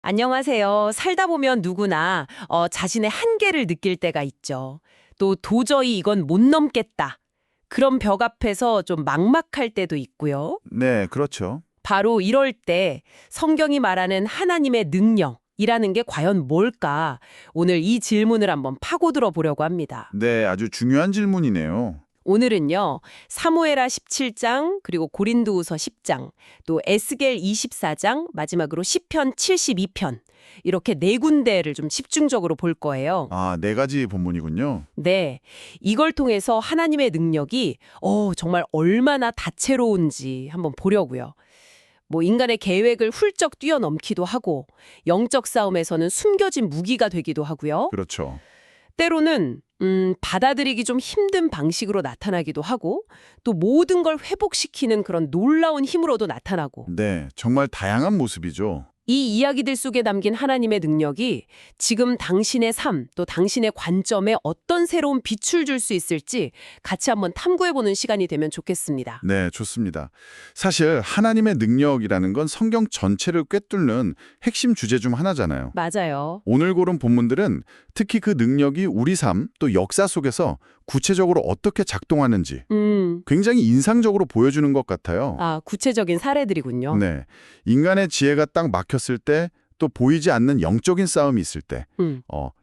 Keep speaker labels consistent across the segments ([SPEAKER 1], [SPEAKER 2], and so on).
[SPEAKER 1] 안녕하세요. 살다 보면 누구나 자신의 한계를 느낄 때가 있죠. 또 도저히 이건 못 넘겠다. 그런 벽 앞에서 좀 막막할 때도 있고요.
[SPEAKER 2] 네, 그렇죠.
[SPEAKER 1] 바로 이럴 때 성경이 말하는 하나님의 능력이라는 게 과연 뭘까? 오늘 이 질문을 한번 파고들어 보려고 합니다.
[SPEAKER 2] 네, 아주 중요한 질문이네요.
[SPEAKER 1] 오늘은요. 사무엘하 17장, 그리고 고린도후서 10장, 또 에스겔 24장, 마지막으로 시편 72편. 이렇게 네 군데를 좀 집중적으로 볼 거예요.
[SPEAKER 2] 아, 네 가지 본문이군요.
[SPEAKER 1] 네. 이걸 통해서 하나님의 능력이 정말 얼마나 다채로운지 한번 보려고요. 뭐 인간의 계획을 훌쩍 뛰어넘기도 하고 영적 싸움에서는 숨겨진 무기가 되기도 하고요.
[SPEAKER 2] 그렇죠.
[SPEAKER 1] 때로는 받아들이기 좀 힘든 방식으로 나타나기도 하고 또 모든 걸 회복시키는 그런 놀라운 힘으로도 나타나고
[SPEAKER 2] 네, 정말 다양한 모습이죠.
[SPEAKER 1] 이 이야기들 속에 담긴 하나님의 능력이 지금 당신의 삶 또 당신의 관점에 어떤 새로운 빛을 줄 수 있을지 같이 한번 탐구해보는 시간이 되면 좋겠습니다.
[SPEAKER 2] 네, 좋습니다. 사실 하나님의 능력이라는 건 성경 전체를 꿰뚫는 핵심 주제 중 하나잖아요.
[SPEAKER 1] 맞아요.
[SPEAKER 2] 오늘 고른 본문들은 특히 그 능력이 우리 삶 또 역사 속에서 구체적으로 어떻게 작동하는지 굉장히 인상적으로 보여주는 것 같아요.
[SPEAKER 1] 구체적인 사례들이군요.
[SPEAKER 2] 네, 인간의 지혜가 딱 막혔을 때 또 보이지 않는 영적인 싸움이 있을 때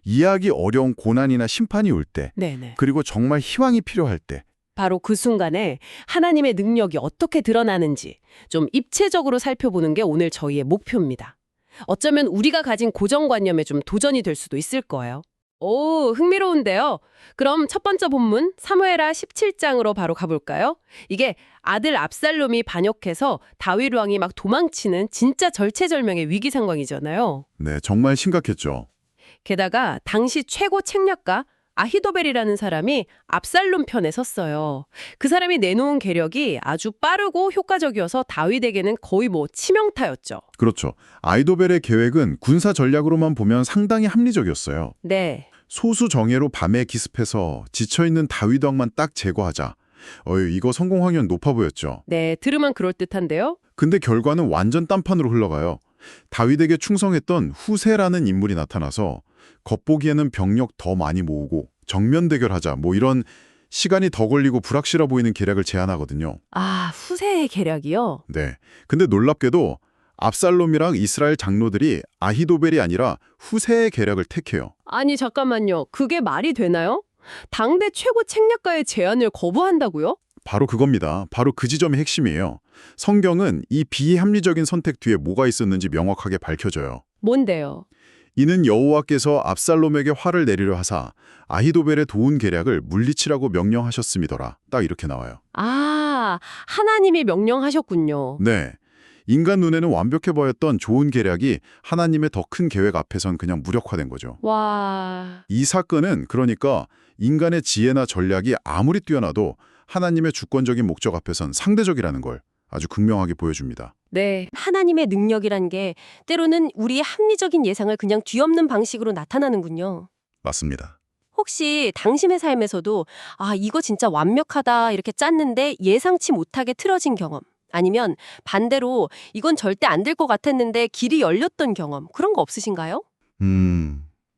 [SPEAKER 2] 이해하기 어려운 고난이나 심판이 올 때
[SPEAKER 1] 네네.
[SPEAKER 2] 그리고 정말 희망이 필요할 때
[SPEAKER 1] 바로 그 순간에 하나님의 능력이 어떻게 드러나는지 좀 입체적으로 살펴보는 게 오늘 저희의 목표입니다. 어쩌면 우리가 가진 고정관념에 좀 도전이 될 수도 있을 거예요. 오, 흥미로운데요. 그럼 첫 번째 본문 사무엘하 17장으로 바로 가볼까요? 이게 아들 압살롬이 반역해서 다윗 왕이 막 도망치는 진짜 절체절명의 위기 상황이잖아요.
[SPEAKER 2] 네, 정말 심각했죠.
[SPEAKER 1] 게다가 당시 최고 책략가 아히도벨이라는 사람이 압살롬 편에 섰어요. 그 사람이 내놓은 계략이 아주 빠르고 효과적이어서 다윗에게는 거의 치명타였죠.
[SPEAKER 2] 그렇죠. 아이도벨의 계획은 군사 전략으로만 보면 상당히 합리적이었어요.
[SPEAKER 1] 네.
[SPEAKER 2] 소수 정예로 밤에 기습해서 지쳐있는 다윗 왕만 딱 제거하자. 이거 성공 확률 높아 보였죠.
[SPEAKER 1] 네, 들으면 그럴듯한데요.
[SPEAKER 2] 근데 결과는 완전 딴판으로 흘러가요. 다윗에게 충성했던 후세라는 인물이 나타나서 겉보기에는 병력 더 많이 모으고 정면 대결하자 이런 시간이 더 걸리고 불확실해 보이는 계략을 제안하거든요.
[SPEAKER 1] 후세의 계략이요?
[SPEAKER 2] 네. 근데 놀랍게도 압살롬이랑 이스라엘 장로들이 아히도벨이 아니라 후세의 계략을 택해요.
[SPEAKER 1] 아니 잠깐만요. 그게 말이 되나요? 당대 최고 책략가의 제안을 거부한다고요?
[SPEAKER 2] 바로 그겁니다. 바로 그 지점이 핵심이에요. 성경은 이 비합리적인 선택 뒤에 뭐가 있었는지 명확하게 밝혀줘요.
[SPEAKER 1] 뭔데요?
[SPEAKER 2] 이는 여호와께서 압살롬에게 화를 내리려 하사 아히도벨의 도운 계략을 물리치라고 명령하셨음이더라. 딱 이렇게 나와요.
[SPEAKER 1] 하나님이 명령하셨군요.
[SPEAKER 2] 네. 인간 눈에는 완벽해 보였던 좋은 계략이 하나님의 더 큰 계획 앞에선 그냥 무력화된 거죠.
[SPEAKER 1] 와...
[SPEAKER 2] 이 사건은 그러니까 인간의 지혜나 전략이 아무리 뛰어나도 하나님의 주권적인 목적 앞에선 상대적이라는 걸 아주 극명하게 보여줍니다.
[SPEAKER 1] 네.
[SPEAKER 3] 하나님의 능력이란 게 때로는 우리의 합리적인 예상을 그냥 뒤엎는 방식으로 나타나는군요.
[SPEAKER 2] 맞습니다.
[SPEAKER 3] 혹시 당신의 삶에서도 이거 진짜 완벽하다 이렇게 짰는데 예상치 못하게 틀어진 경험, 아니면 반대로 이건 절대 안 될 것 같았는데 길이 열렸던 경험, 그런 거 없으신가요?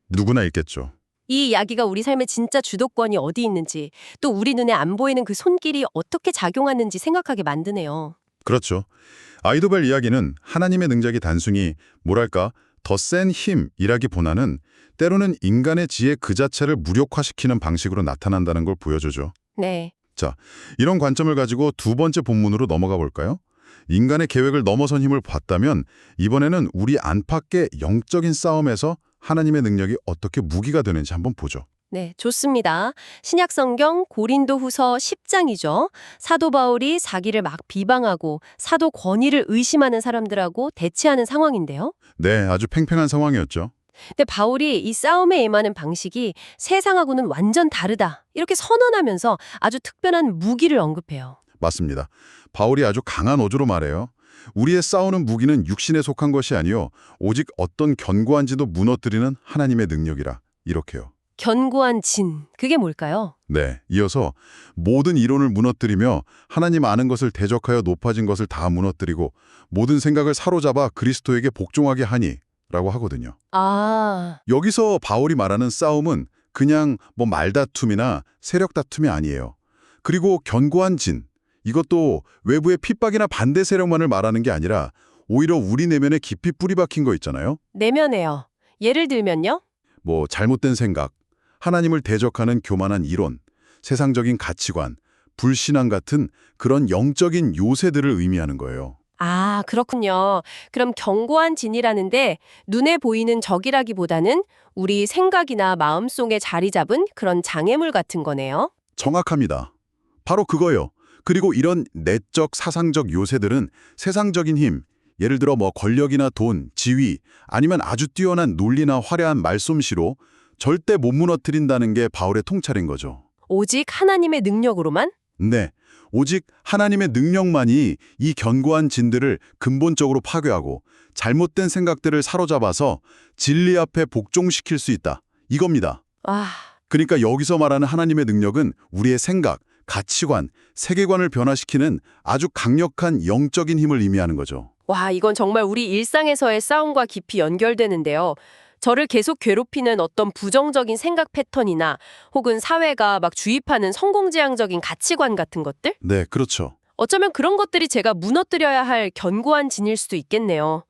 [SPEAKER 2] 누구나 있겠죠.
[SPEAKER 3] 이 이야기가 우리 삶의 진짜 주도권이 어디 있는지, 또 우리 눈에 안 보이는 그 손길이 어떻게 작용하는지 생각하게 만드네요.
[SPEAKER 2] 그렇죠. 아이도벨 이야기는 하나님의 능력이 단순히 더 센 힘이라기보다는 때로는 인간의 지혜 그 자체를 무력화시키는 방식으로 나타난다는 걸 보여주죠.
[SPEAKER 3] 네.
[SPEAKER 2] 자, 이런 관점을 가지고 두 번째 본문으로 넘어가 볼까요? 인간의 계획을 넘어선 힘을 봤다면 이번에는 우리 안팎의 영적인 싸움에서 하나님의 능력이 어떻게 무기가 되는지 한번 보죠.
[SPEAKER 3] 네, 좋습니다. 신약성경 고린도후서 10장이죠. 사도 바울이 자기를 막 비방하고 사도 권위를 의심하는 사람들하고 대치하는 상황인데요.
[SPEAKER 2] 네, 아주 팽팽한 상황이었죠.
[SPEAKER 3] 근데 바울이 이 싸움에 임하는 방식이 세상하고는 완전 다르다, 이렇게 선언하면서 아주 특별한 무기를 언급해요.
[SPEAKER 2] 맞습니다. 바울이 아주 강한 어조로 말해요. 우리의 싸우는 무기는 육신에 속한 것이 아니요 오직 어떤 견고한 지도 무너뜨리는 하나님의 능력이라. 이렇게요.
[SPEAKER 3] 견고한 진, 그게 뭘까요?
[SPEAKER 2] 네, 이어서 모든 이론을 무너뜨리며 하나님 아는 것을 대적하여 높아진 것을 다 무너뜨리고 모든 생각을 사로잡아 그리스도에게 복종하게 하니. 라고 하거든요.
[SPEAKER 3] 아,
[SPEAKER 2] 여기서 바울이 말하는 싸움은 그냥 뭐 말다툼이나 세력 다툼이 아니에요. 그리고 견고한 진, 이것도 외부의 핍박이나 반대 세력만을 말하는 게 아니라 오히려 우리 내면에 깊이 뿌리 박힌 거 있잖아요.
[SPEAKER 3] 내면에요. 예를 들면요?
[SPEAKER 2] 뭐 잘못된 생각, 하나님을 대적하는 교만한 이론, 세상적인 가치관, 불신앙 같은 그런 영적인 요새들을 의미하는 거예요.
[SPEAKER 3] 아, 그렇군요. 그럼 견고한 진이라는데 눈에 보이는 적이라기보다는 우리 생각이나 마음속에 자리 잡은 그런 장애물 같은 거네요.
[SPEAKER 2] 정확합니다. 바로 그거요. 그리고 이런 내적, 사상적 요새들은 세상적인 힘, 예를 들어 뭐 권력이나 돈, 지위, 아니면 아주 뛰어난 논리나 화려한 말솜씨로 절대 못 무너뜨린다는 게 바울의 통찰인 거죠.
[SPEAKER 3] 오직 하나님의 능력으로만?
[SPEAKER 2] 네, 오직 하나님의 능력만이 이 견고한 진들을 근본적으로 파괴하고 잘못된 생각들을 사로잡아서 진리 앞에 복종시킬 수 있다. 이겁니다.
[SPEAKER 3] 아,
[SPEAKER 2] 그러니까 여기서 말하는 하나님의 능력은 우리의 생각, 가치관, 세계관을 변화시키는 아주 강력한 영적인 힘을 의미하는 거죠.
[SPEAKER 3] 와, 이건 정말 우리 일상에서의 싸움과 깊이 연결되는데요. 저를 계속 괴롭히는 어떤 부정적인 생각 패턴이나 혹은 사회가 막 주입하는 성공지향적인 가치관 같은 것들?
[SPEAKER 2] 네, 그렇죠.
[SPEAKER 3] 어쩌면 그런 것들이 제가 무너뜨려야 할 견고한 진일 수도 있겠네요.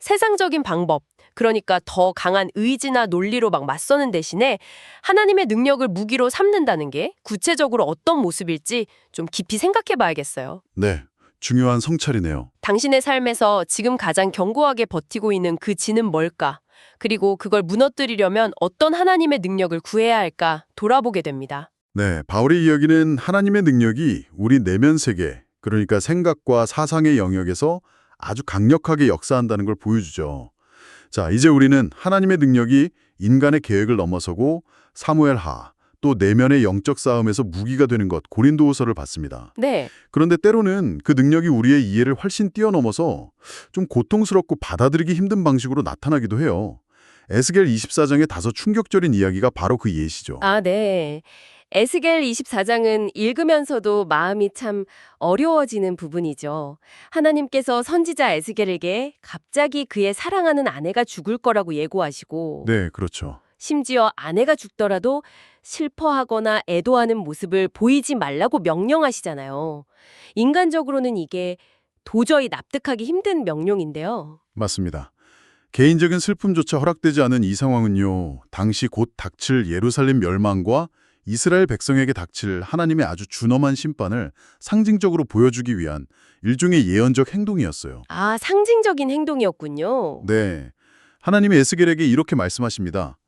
[SPEAKER 3] 세상적인 방법, 그러니까 더 강한 의지나 논리로 막 맞서는 대신에 하나님의 능력을 무기로 삼는다는 게 구체적으로 어떤 모습일지 좀 깊이 생각해 봐야겠어요.
[SPEAKER 2] 네, 중요한 성찰이네요.
[SPEAKER 3] 당신의 삶에서 지금 가장 견고하게 버티고 있는 그 진은 뭘까? 그리고 그걸 무너뜨리려면 어떤 하나님의 능력을 구해야 할까 돌아보게 됩니다.
[SPEAKER 2] 네, 바울의 이야기는 하나님의 능력이 우리 내면 세계, 그러니까 생각과 사상의 영역에서 아주 강력하게 역사한다는 걸 보여주죠. 자, 이제 우리는 하나님의 능력이 인간의 계획을 넘어서고 사무엘하, 또 내면의 영적 싸움에서 무기가 되는 것, 고린도후서를 봤습니다.
[SPEAKER 3] 네,
[SPEAKER 2] 그런데 때로는 그 능력이 우리의 이해를 훨씬 뛰어넘어서 좀 고통스럽고 받아들이기 힘든 방식으로 나타나기도 해요. 에스겔 24장의 다소 충격적인 이야기가 바로 그 예시죠.
[SPEAKER 3] 아, 네. 에스겔 24장은 읽으면서도 마음이 참 어려워지는 부분이죠. 하나님께서 선지자 에스겔에게 갑자기 그의 사랑하는 아내가 죽을 거라고 예고하시고
[SPEAKER 2] 네, 그렇죠.
[SPEAKER 3] 심지어 아내가 죽더라도 슬퍼하거나 애도하는 모습을 보이지 말라고 명령하시잖아요. 인간적으로는 이게 도저히 납득하기 힘든 명령인데요.
[SPEAKER 2] 맞습니다. 개인적인 슬픔조차 허락되지 않은 이 상황은요, 당시 곧 닥칠 예루살렘 멸망과 이스라엘 백성에게 닥칠 하나님의 아주 준엄한 심판을 상징적으로 보여주기 위한 일종의 예언적 행동이었어요.
[SPEAKER 3] 아, 상징적인 행동이었군요.
[SPEAKER 2] 네, 하나님이 에스겔에게 이렇게 말씀하십니다.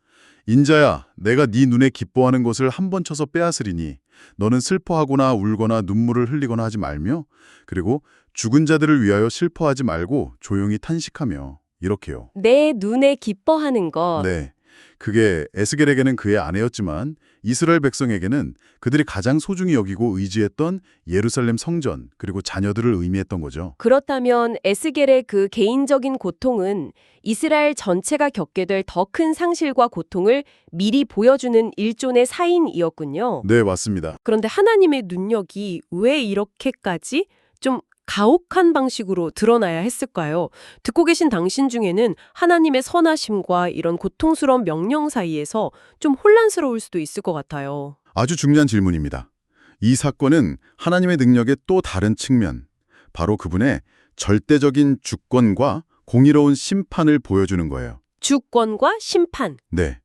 [SPEAKER 2] 인자야, 내가 네 눈에 기뻐하는 것을 한 번 쳐서 빼앗으리니 너는 슬퍼하거나 울거나 눈물을 흘리거나 하지 말며 그리고 죽은 자들을 위하여 슬퍼하지 말고 조용히 탄식하며 이렇게요.
[SPEAKER 3] 내 눈에 기뻐하는 것.
[SPEAKER 2] 네, 그게 에스겔에게는 그의 아내였지만 이스라엘 백성에게는 그들이 가장 소중히 여기고 의지했던 예루살렘 성전 그리고 자녀들을 의미했던 거죠.
[SPEAKER 3] 그렇다면 에스겔의 그 개인적인 고통은 이스라엘 전체가 겪게 될 더 큰 상실과 고통을 미리 보여주는 일종의 사인이었군요.
[SPEAKER 2] 네, 맞습니다.
[SPEAKER 1] 그런데 하나님의 능력이 왜 이렇게까지 좀 가혹한 방식으로 드러나야 했을까요? 듣고 계신 당신 중에는 하나님의 선하심과 이런 고통스러운 명령 사이에서 좀 혼란스러울 수도 있을 것 같아요.
[SPEAKER 2] 아주 중요한 질문입니다. 이 사건은 하나님의 능력의 또 다른 측면, 바로 그분의 절대적인 주권과 공의로운 심판을 보여주는 거예요.
[SPEAKER 3] 주권과 심판.
[SPEAKER 2] 네.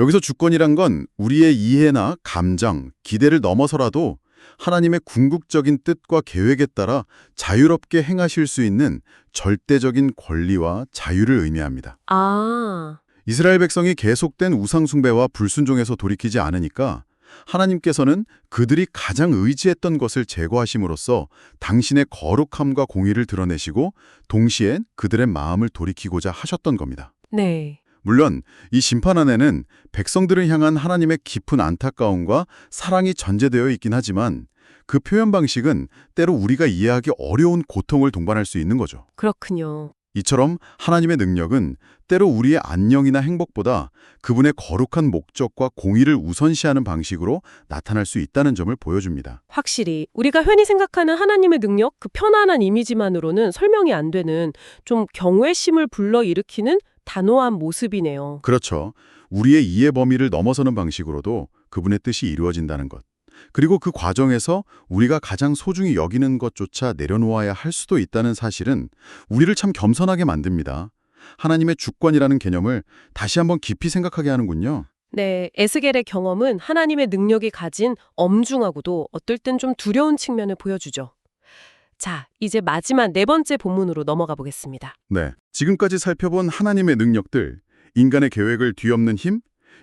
[SPEAKER 2] 여기서 주권이란 건 우리의 이해나 감정, 기대를 넘어서라도 하나님의 궁극적인 뜻과 계획에 따라 자유롭게 행하실 수 있는 절대적인 권리와 자유를 의미합니다.
[SPEAKER 3] 아,
[SPEAKER 2] 이스라엘 백성이 계속된 우상숭배와 불순종에서 돌이키지 않으니까 하나님께서는 그들이 가장 의지했던 것을 제거하심으로써 당신의 거룩함과 공의를 드러내시고 동시에 그들의 마음을 돌이키고자 하셨던 겁니다.
[SPEAKER 1] 네.
[SPEAKER 2] 물론 이 심판 안에는 백성들을 향한 하나님의 깊은 안타까움과 사랑이 전제되어 있긴 하지만 그 표현 방식은 때로 우리가 이해하기 어려운 고통을 동반할 수 있는 거죠.
[SPEAKER 3] 그렇군요.
[SPEAKER 2] 이처럼 하나님의 능력은 때로 우리의 안녕이나 행복보다 그분의 거룩한 목적과 공의를 우선시하는 방식으로 나타날 수 있다는 점을 보여줍니다.
[SPEAKER 1] 확실히 우리가 흔히 생각하는 하나님의 능력, 그 편안한 이미지만으로는 설명이 안 되는 좀 경외심을 불러일으키는
[SPEAKER 3] 단호한 모습이네요.
[SPEAKER 2] 그렇죠. 우리의 이해 범위를 넘어서는 방식으로도 그분의 뜻이 이루어진다는 것. 그리고 그 과정에서 우리가 가장 소중히 여기는 것조차 내려놓아야 할 수도 있다는 사실은 우리를 참 겸손하게 만듭니다. 하나님의 주권이라는 개념을 다시 한번 깊이 생각하게 하는군요.
[SPEAKER 3] 네, 에스겔의 경험은 하나님의 능력이 가진 엄중하고도 어떨 땐 좀 두려운 측면을 보여주죠. 자, 이제 마지막 네 번째 본문으로 넘어가 보겠습니다.
[SPEAKER 2] 네, 지금까지 살펴본 하나님의 능력들, 인간의 계획을 뒤엎는 힘,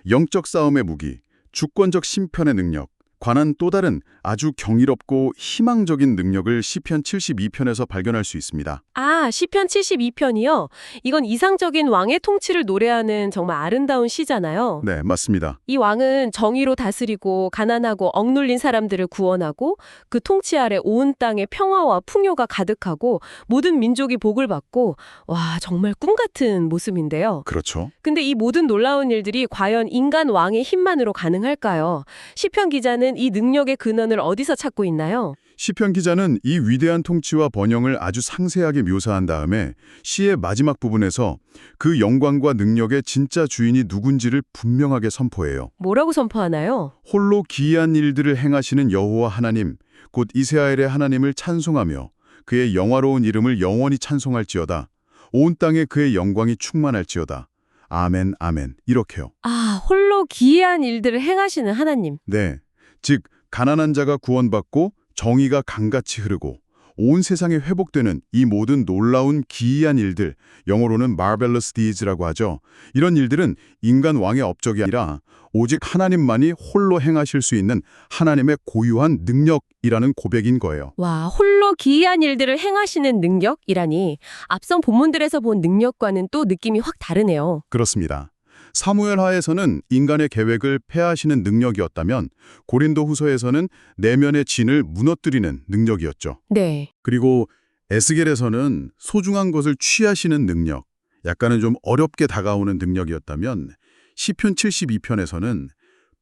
[SPEAKER 2] 영적 싸움의 무기, 주권적 심판의 능력, 관한 또 다른 아주 경이롭고 희망적인 능력을 시편 72편에서 발견할 수 있습니다.
[SPEAKER 3] 아, 시편 72편이요? 이건 이상적인 왕의 통치를 노래하는 정말 아름다운 시잖아요.
[SPEAKER 2] 네, 맞습니다.
[SPEAKER 3] 이 왕은 정의로 다스리고 가난하고 억눌린 사람들을 구원하고 그 통치 아래 온 땅에 평화와 풍요가 가득하고 모든 민족이 복을 받고 와, 정말 꿈 같은 모습인데요.
[SPEAKER 2] 그렇죠.
[SPEAKER 3] 근데 이 모든 놀라운 일들이 과연 인간 왕의 힘만으로 가능할까요? 시편 기자는 이 능력의 근원을 어디서 찾고 있나요?
[SPEAKER 2] 시편 기자는 이 위대한 통치와 번영을 아주 상세하게 묘사한 다음에 시의 마지막 부분에서 그 영광과 능력의 진짜 주인이 누군지를 분명하게 선포해요.
[SPEAKER 3] 뭐라고 선포하나요?
[SPEAKER 2] 홀로 기이한 일들을 행하시는 여호와 하나님, 곧 이스라엘의 하나님을 찬송하며 그의 영화로운 이름을 영원히 찬송할지어다. 온 땅에 그의 영광이 충만할지어다. 아멘, 아멘. 이렇게요.
[SPEAKER 3] 아, 홀로 기이한 일들을 행하시는 하나님.
[SPEAKER 2] 네, 즉 가난한 자가 구원받고 정의가 강같이 흐르고 온 세상에 회복되는 이 모든 놀라운 기이한 일들, 영어로는 marvelous deeds라고 하죠. 이런 일들은 인간 왕의 업적이 아니라 오직 하나님만이 홀로 행하실 수 있는 하나님의 고유한 능력이라는 고백인 거예요.
[SPEAKER 3] 와, 홀로 기이한 일들을 행하시는 능력이라니 앞선 본문들에서 본 능력과는 또 느낌이 확 다르네요.
[SPEAKER 2] 그렇습니다. 사무엘하에서는 인간의 계획을 폐하시는 능력이었다면 고린도 후서에서는 내면의 진을 무너뜨리는 능력이었죠.
[SPEAKER 3] 네.
[SPEAKER 2] 그리고 에스겔에서는 소중한 것을 취하시는 능력, 약간은 좀 어렵게 다가오는 능력이었다면 시편 72편에서는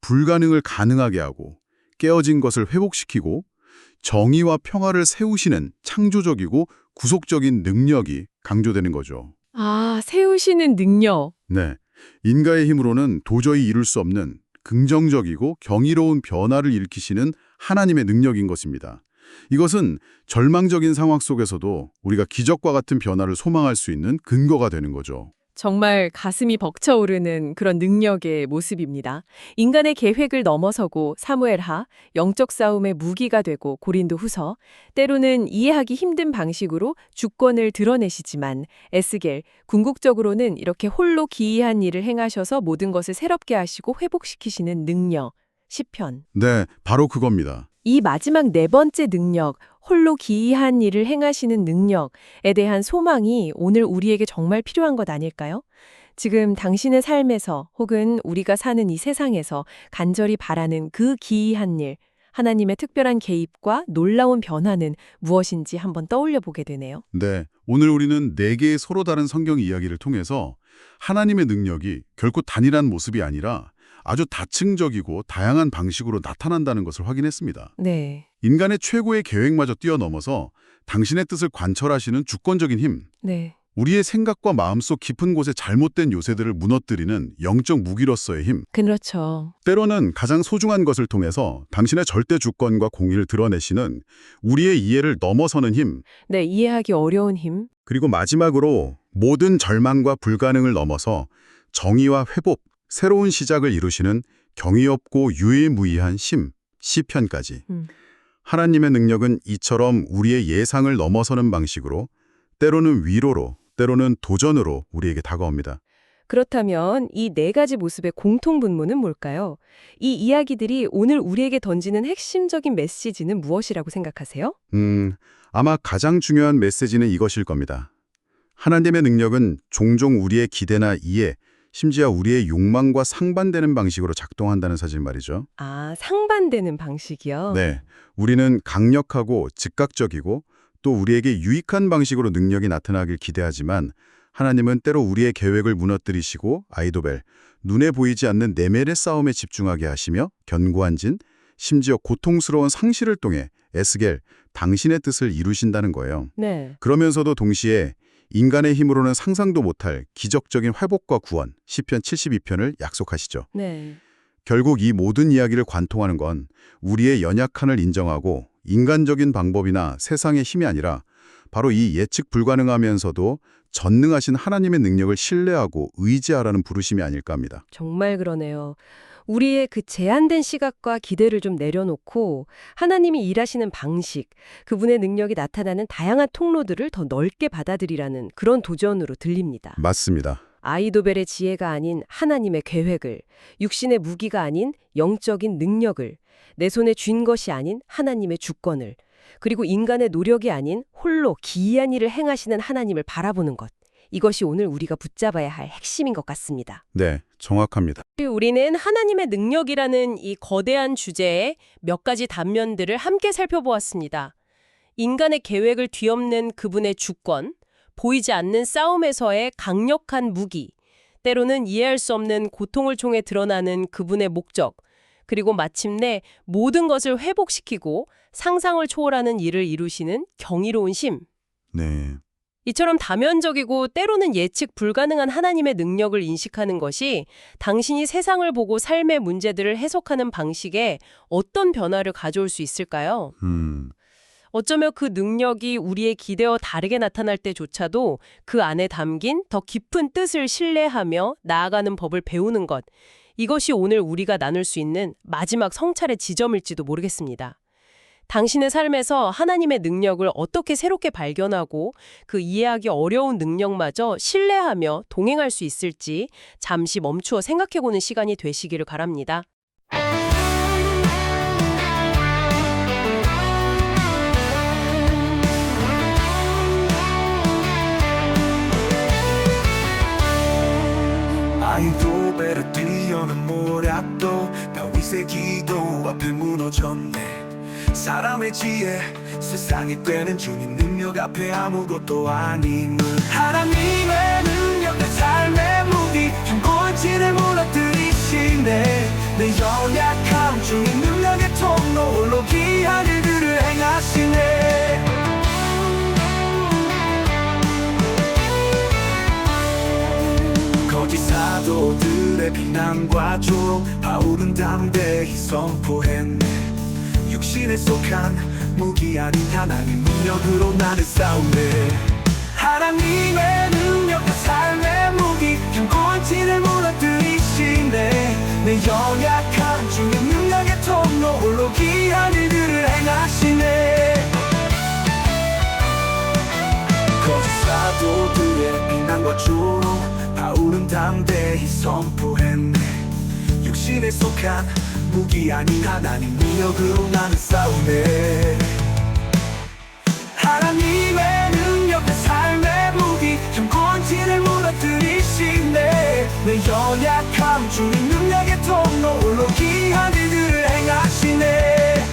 [SPEAKER 2] 불가능을 가능하게 하고 깨어진 것을 회복시키고 정의와 평화를 세우시는 창조적이고 구속적인 능력이 강조되는 거죠.
[SPEAKER 3] 아, 세우시는 능력.
[SPEAKER 2] 네, 인간의 힘으로는 도저히 이룰 수 없는 긍정적이고 경이로운 변화를 일으키시는 하나님의 능력인 것입니다. 이것은 절망적인 상황 속에서도 우리가 기적과 같은 변화를 소망할 수 있는 근거가 되는 거죠.
[SPEAKER 4] 정말 가슴이 벅차오르는 그런 능력의 모습입니다. 인간의 계획을 넘어서고 사무엘하, 영적 싸움의 무기가 되고 고린도 후서, 때로는 이해하기 힘든 방식으로 주권을 드러내시지만 에스겔, 궁극적으로는 이렇게 홀로 기이한 일을 행하셔서 모든 것을 새롭게 하시고 회복시키시는 능력, 시편.
[SPEAKER 2] 네, 바로 그겁니다.
[SPEAKER 3] 이 마지막 네 번째 능력, 홀로 기이한 일을 행하시는 능력에 대한 소망이 오늘 우리에게 정말 필요한 것 아닐까요? 지금 당신의 삶에서 혹은 우리가 사는 이 세상에서 간절히 바라는 그 기이한 일, 하나님의 특별한 개입과 놀라운 변화는 무엇인지 한번 떠올려 보게 되네요.
[SPEAKER 2] 네, 오늘 우리는 4개의 서로 다른 성경 이야기를 통해서 하나님의 능력이 결코 단일한 모습이 아니라 아주 다층적이고 다양한 방식으로 나타난다는 것을 확인했습니다.
[SPEAKER 3] 네.
[SPEAKER 2] 인간의 최고의 계획마저 뛰어넘어서 당신의 뜻을 관철하시는 주권적인 힘,
[SPEAKER 3] 네.
[SPEAKER 2] 우리의 생각과 마음속 깊은 곳에 잘못된 요새들을 무너뜨리는 영적 무기로서의 힘,
[SPEAKER 3] 그렇죠.
[SPEAKER 2] 때로는 가장 소중한 것을 통해서 당신의 절대 주권과 공의를 드러내시는 우리의 이해를 넘어서는 힘,
[SPEAKER 3] 네, 이해하기 어려운 힘.
[SPEAKER 2] 그리고 마지막으로 모든 절망과 불가능을 넘어서 정의와 회복, 새로운 시작을 이루시는 경이 없고 유일무이한 심, 시편까지. 하나님의 능력은 이처럼 우리의 예상을 넘어서는 방식으로 때로는 위로로, 때로는 도전으로 우리에게 다가옵니다.
[SPEAKER 3] 그렇다면 이 네 가지 모습의 공통분모는 뭘까요? 이 이야기들이 오늘 우리에게 던지는 핵심적인 메시지는 무엇이라고 생각하세요?
[SPEAKER 2] 아마 가장 중요한 메시지는 이것일 겁니다. 하나님의 능력은 종종 우리의 기대나 이해, 심지어 우리의 욕망과 상반되는 방식으로 작동한다는 사실 말이죠.
[SPEAKER 3] 아, 상반되는 방식이요?
[SPEAKER 2] 네, 우리는 강력하고 즉각적이고 또 우리에게 유익한 방식으로 능력이 나타나길 기대하지만 하나님은 때로 우리의 계획을 무너뜨리시고 아이도벨, 눈에 보이지 않는 내면의 싸움에 집중하게 하시며 견고한 진, 심지어 고통스러운 상실을 통해 에스겔, 당신의 뜻을 이루신다는 거예요.
[SPEAKER 3] 네.
[SPEAKER 2] 그러면서도 동시에 인간의 힘으로는 상상도 못할 기적적인 회복과 구원, 시편 72편을 약속하시죠.
[SPEAKER 3] 네.
[SPEAKER 2] 결국 이 모든 이야기를 관통하는 건 우리의 연약함을 인정하고 인간적인 방법이나 세상의 힘이 아니라 바로 이 예측 불가능하면서도 전능하신 하나님의 능력을 신뢰하고 의지하라는 부르심이 아닐까 합니다.
[SPEAKER 3] 정말 그러네요. 우리의 그 제한된 시각과 기대를 좀 내려놓고 하나님이 일하시는 방식, 그분의 능력이 나타나는 다양한 통로들을 더 넓게 받아들이라는 그런 도전으로 들립니다.
[SPEAKER 2] 맞습니다.
[SPEAKER 3] 아이도벨의 지혜가 아닌 하나님의 계획을, 육신의 무기가 아닌 영적인 능력을, 내 손에 쥔 것이 아닌 하나님의 주권을, 그리고 인간의 노력이 아닌 홀로 기이한 일을 행하시는 하나님을 바라보는 것. 이것이 오늘 우리가 붙잡아야 할 핵심인 것 같습니다.
[SPEAKER 2] 네, 정확합니다.
[SPEAKER 1] 우리는 하나님의 능력이라는 이 거대한 주제의 몇 가지 단면들을 함께 살펴보았습니다. 인간의 계획을 뒤엎는 그분의 주권, 보이지 않는 싸움에서의 강력한 무기, 때로는 이해할 수 없는 고통을 통해 드러나는 그분의 목적, 그리고 마침내 모든 것을 회복시키고 상상을 초월하는 일을 이루시는 경이로운 심.
[SPEAKER 2] 네.
[SPEAKER 1] 이처럼 다면적이고 때로는 예측 불가능한 하나님의 능력을 인식하는 것이 당신이 세상을 보고 삶의 문제들을 해석하는 방식에 어떤 변화를 가져올 수 있을까요? 어쩌면 그 능력이 우리의 기대와 다르게 나타날 때조차도 그 안에 담긴 더 깊은 뜻을 신뢰하며 나아가는 법을 배우는 것, 이것이 오늘 우리가 나눌 수 있는 마지막 성찰의 지점일지도 모르겠습니다. 당신의 삶에서 하나님의 능력을 어떻게 새롭게 발견하고 그 이해하기 어려운 능력마저 신뢰하며 동행할 수 있을지 잠시 멈추어 생각해보는 시간이 되시기를 바랍니다.
[SPEAKER 5] 아이도벨을 뛰어넘은 모략도 다윗의 기도 앞에 무너졌네. 사람의 지혜, 세상이 꿰는 주님 능력 앞에 아무것도 아님을 하나님의 능력 내 삶의 무기 견고한지를 무너뜨리시네. 내 연약함 주님 능력의 통로 홀로 귀한 일들을 행하시네. 거짓 사도들의 비난과 조롱 바울은 담대히 선포했네. 육신에 속한 무기 아닌 하나님 능력으로 나를 싸우네. 하나님의 능력 내 삶의 무기 견고한 진을 무너뜨리시네. 내 연약함 주님 능력의 통로 홀로 귀한 일들을 행하시네. 거짓 사도들의 비난과 조롱 바울은 담대히 선포했네. 육신에 속한 무기 아닌 하나님 능력으로 나는 싸우네. 하나님의 능력 내 삶의 무기 견고한 진을 무너뜨리시네. 내 연약함 주님 능력의 통로 홀로 귀한 일들을 행하시네.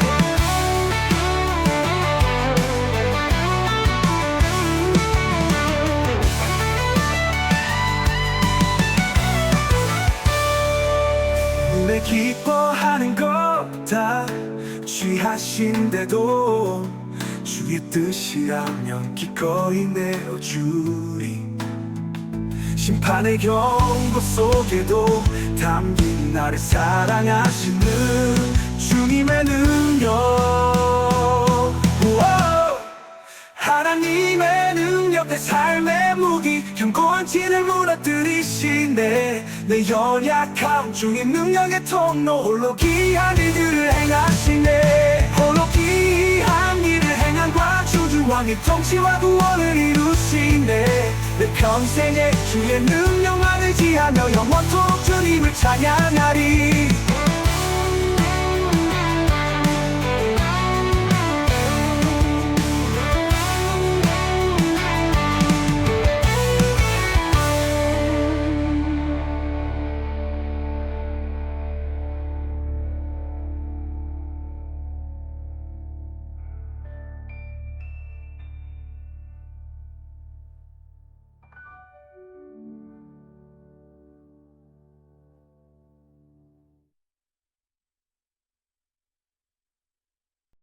[SPEAKER 5] 눈에 기뻐하는 것 다 취하신데도 주의 뜻이라면 기꺼이 내어주리. 심판의 경고 속에도 담긴 나를 사랑하시는 주님의 능력. 우와! 하나님의 능력 내 삶의 무기 견고한 진을 무너뜨리시네. 내 연약함 주님 능력의 통로 홀로 귀한 일들을 행하시네. 홀로 귀한 일을 행한과 주주왕의 통치와 구원을 이루시네. 내 평생에 주의 능력만 의지하며 영원토록 주님을 찬양하리.